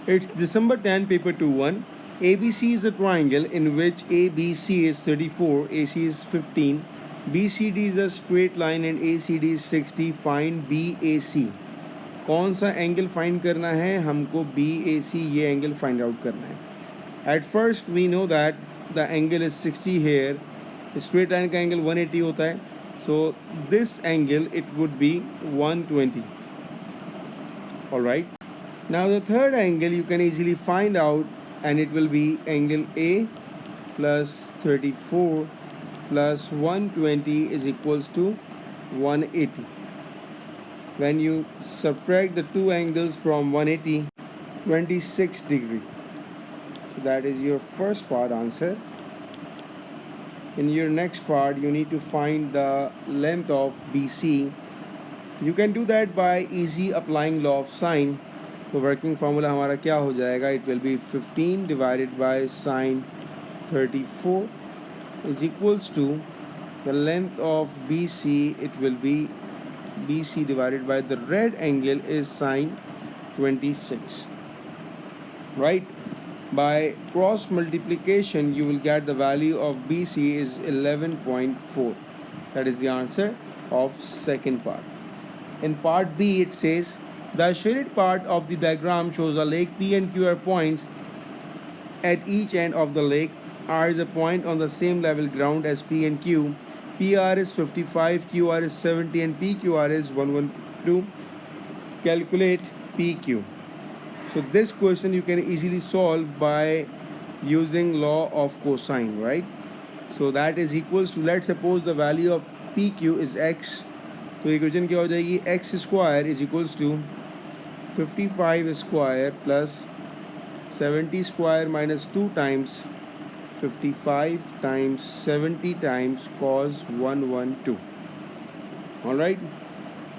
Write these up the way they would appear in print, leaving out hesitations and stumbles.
It's December 10, paper 2-1. ABC is a triangle in which ABC is 34, AC is 15, BCD is a straight line and ACD is 60. Find BAC. कौन सा angle find करना है हमको? BAC ये angle find out करना है. At first we know that the angle is 60 here. Straight line का angle 180 होता है. So this angle it would be 120. Alright. Now the third angle you can easily find out, and it will be angle A plus 34 plus 120 is equals to 180. When you subtract the two angles from 180, 26 degree. So that is your first part answer. In your next part you need to find the length of BC. You can do that by easy applying law of sine. तो working formula हमारा क्या हो जाएगा? It will be 15 divided by sine 34 is equals to the length of BC. It will be BC divided by the red angle is sine 26. Right? By cross multiplication you will get the value of BC is 11.4. That is the answer of second part. In part B it says the shaded part of the diagram shows a lake. P and Q are points at each end of the lake. R is a point on the same level ground as P and Q. PR is 55, QR is 70 and PQR is 112. Calculate PQ. So this question you can easily solve by using law of cosine, right? So that is equals to, let's suppose the value of PQ is x. तो equation क्या हो जाएगी? x square is equals to 55 square plus 70 square minus 2 times 55 times 70 times cos 112. Alright,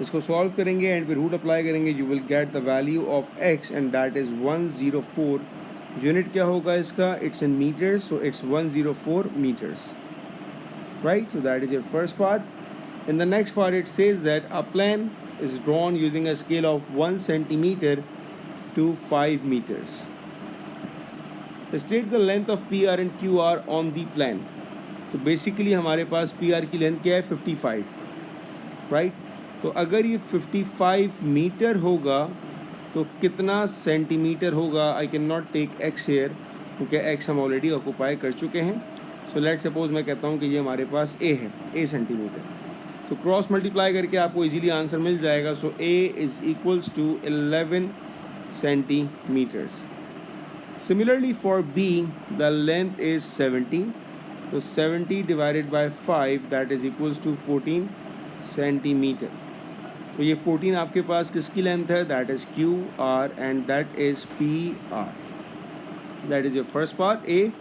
इसको solve करेंगे and फिर root apply करेंगे. You will get the value of x and that is 104. Unit क्या होगा इसका? It's in metres, so it's 104 meters. Right, so that is your first part. In the next part it says that a plan is drawn using a scale of 1 centimeter to 5 meters. State the length of PR and QR on the plan. तो basically हमारे पास PR की length क्या है? 55. Right, तो अगर ये 55 metre होगा तो कितना सेंटीमीटर होगा? I can not take x here क्योंकि एक्स हम ऑलरेडी ऑक्यूपाई कर चुके हैं. सो लेट सपोज मैं कहता हूँ कि ये हमारे पास ए है, ए सेंटीमीटर. तो क्रॉस मल्टीप्लाई करके आपको इजीली आंसर मिल जाएगा. So A is equals to 11 centimetres. Similarly for B the length is 70. तो 70 divided by 5 that is equals to 14 centimetre. तो ये 14 आपके पास किसकी लेंथ है? That is Q R and that is P R. That is your first part A.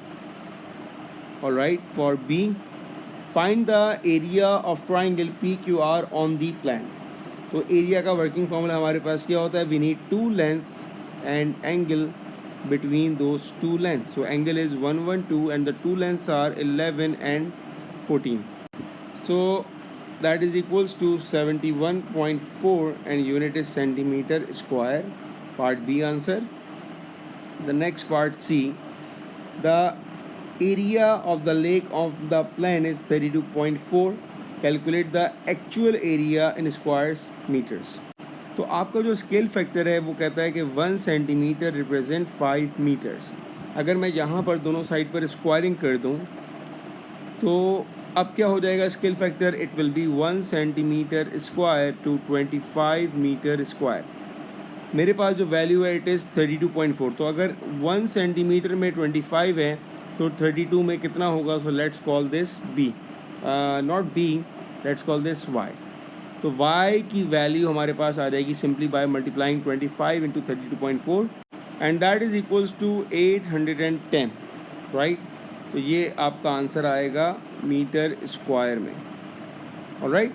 Alright, for B find the area of triangle P Q R on the plan. तो area का working formula हमारे पास क्या होता है? We need two lengths and angle between those two lengths. So angle is 112 and the two lengths are 11 and 14. So that is equals to 71.4 and unit is centimeter square. Part B answer. The next part C. The area of the lake of the plan is 32.4. Calculate the actual area in squares meters. तो आपका जो scale factor है वो कहता है कि 1 centimetre represent 5 metres. अगर मैं यहाँ पर दोनों साइड पर स्क्वायरिंग कर दूँ तो अब क्या हो जाएगा scale factor? It will be 1 centimetre square to 25 metre square. मेरे पास जो वैल्यू है इट इज़ 32.4. तो अगर 1 सेंटीमीटर में 25 है तो 32 में कितना होगा? So let's call this B, not B, let's call this Y. तो y की वैल्यू हमारे पास आ जाएगी simply by multiplying 25 into 32.4 and that is equals to 810. Right, तो ये आपका आंसर आएगा मीटर स्क्वायर में. ऑलराइट.